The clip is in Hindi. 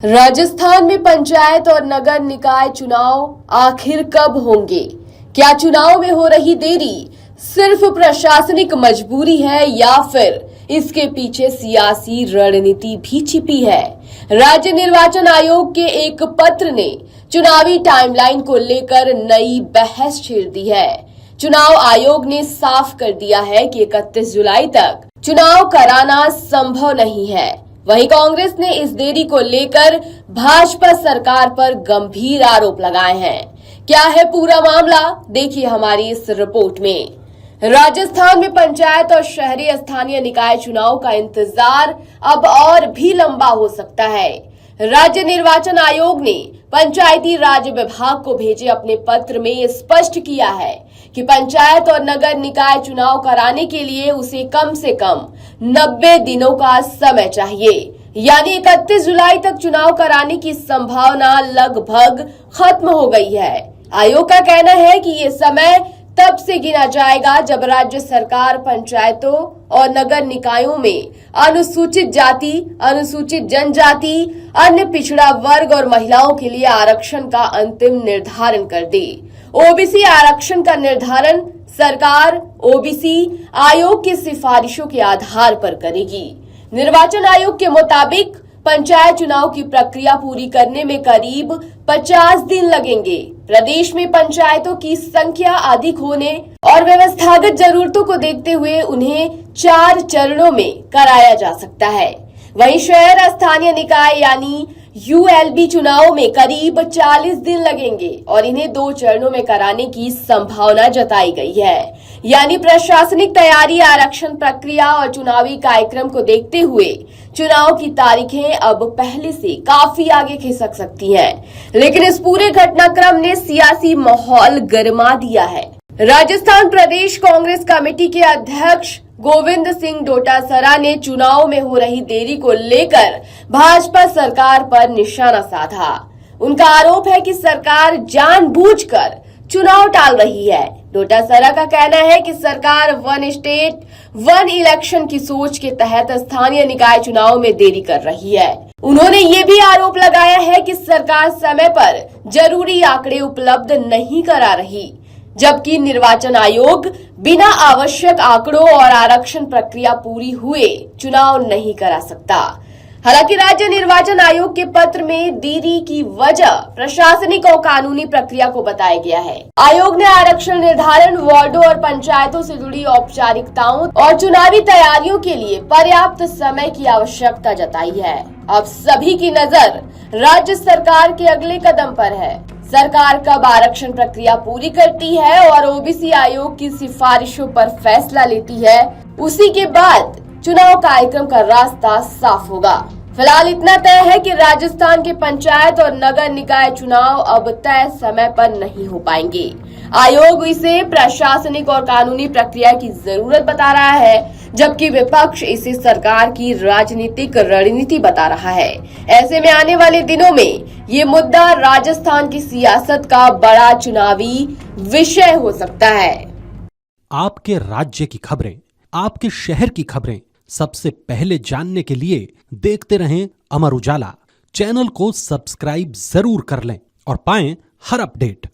राजस्थान में पंचायत और नगर निकाय चुनाव आखिर कब होंगे? क्या चुनाव में हो रही देरी सिर्फ प्रशासनिक मजबूरी है या फिर इसके पीछे सियासी रणनीति भी छिपी है? राज्य निर्वाचन आयोग के एक पत्र ने चुनावी टाइमलाइन को लेकर नई बहस छेड़ दी है। चुनाव आयोग ने साफ कर दिया है कि 31 जुलाई तक चुनाव कराना संभव नहीं है। वहीं कांग्रेस ने इस देरी को लेकर भाजपा सरकार पर गंभीर आरोप लगाए हैं। क्या है पूरा मामला, देखिए हमारी इस रिपोर्ट में। राजस्थान में पंचायत और शहरी स्थानीय निकाय चुनाव का इंतजार अब और भी लंबा हो सकता है। राज्य निर्वाचन आयोग ने पंचायती राज विभाग को भेजे अपने पत्र में स्पष्ट किया है कि पंचायत और नगर निकाय चुनाव कराने के लिए उसे कम से कम 90 दिनों का समय चाहिए, यानी 31 जुलाई तक चुनाव कराने की संभावना लगभग खत्म हो गई है। आयोग का कहना है कि ये समय तब से गिना जाएगा जब राज्य सरकार पंचायतों और नगर निकायों में अनुसूचित जाति, अनुसूचित जनजाति, अन्य पिछड़ा वर्ग और महिलाओं के लिए आरक्षण का अंतिम निर्धारण कर दे। ओबीसी आरक्षण का निर्धारण सरकार ओबीसी आयोग की सिफारिशों के आधार पर करेगी। निर्वाचन आयोग के मुताबिक पंचायत चुनाव की प्रक्रिया पूरी करने में करीब 50 दिन लगेंगे। प्रदेश में पंचायतों की संख्या अधिक होने और व्यवस्थागत जरूरतों को देखते हुए उन्हें 4 चरणों में कराया जा सकता है। वहीं शहर स्थानीय निकाय यानी यूएलबी चुनाव में करीब 40 दिन लगेंगे और इन्हें 2 चरणों में कराने की संभावना जताई गई है। यानी प्रशासनिक तैयारी, आरक्षण प्रक्रिया और चुनावी कार्यक्रम को देखते हुए चुनाव की तारीखें अब पहले से काफी आगे खिसक सकती हैं। लेकिन इस पूरे घटनाक्रम ने सियासी माहौल गरमा दिया है। राजस्थान प्रदेश कांग्रेस कमेटी के अध्यक्ष गोविंद सिंह डोटासरा ने चुनाव में हो रही देरी को लेकर भाजपा सरकार पर निशाना साधा। उनका आरोप है कि सरकार जानबूझकर चुनाव टाल रही है। डोटासरा का कहना है कि सरकार वन स्टेट वन इलेक्शन की सोच के तहत स्थानीय निकाय चुनाव में देरी कर रही है। उन्होंने ये भी आरोप लगाया है कि सरकार समय पर जरूरी आंकड़े उपलब्ध नहीं करा रही, जबकि निर्वाचन आयोग बिना आवश्यक आंकड़ों और आरक्षण प्रक्रिया पूरी हुए चुनाव नहीं करा सकता। हालांकि राज्य निर्वाचन आयोग के पत्र में देरी की वजह प्रशासनिक और कानूनी प्रक्रिया को बताया गया है। आयोग ने आरक्षण निर्धारण, वार्डों और पंचायतों से जुड़ी औपचारिकताओं और चुनावी तैयारियों के लिए पर्याप्त समय की आवश्यकता जताई है। अब सभी की नजर राज्य सरकार के अगले कदम पर है। सरकार कब आरक्षण प्रक्रिया पूरी करती है और ओबीसी आयोग की सिफारिशों पर फैसला लेती है, उसी के बाद चुनाव कार्यक्रम का रास्ता साफ होगा। फिलहाल इतना तय है कि राजस्थान के पंचायत और नगर निकाय चुनाव अब तय समय पर नहीं हो पाएंगे। आयोग इसे प्रशासनिक और कानूनी प्रक्रिया की जरूरत बता रहा है, जबकि विपक्ष इसे सरकार की राजनीतिक रणनीति बता रहा है। ऐसे में आने वाले दिनों में ये मुद्दा राजस्थान की सियासत का बड़ा चुनावी विषय हो सकता है। आपके राज्य की खबरें, आपके शहर की खबरें सबसे पहले जानने के लिए देखते रहें अमर उजाला। चैनल को सब्सक्राइब जरूर कर लें और पाएं हर अपडेट।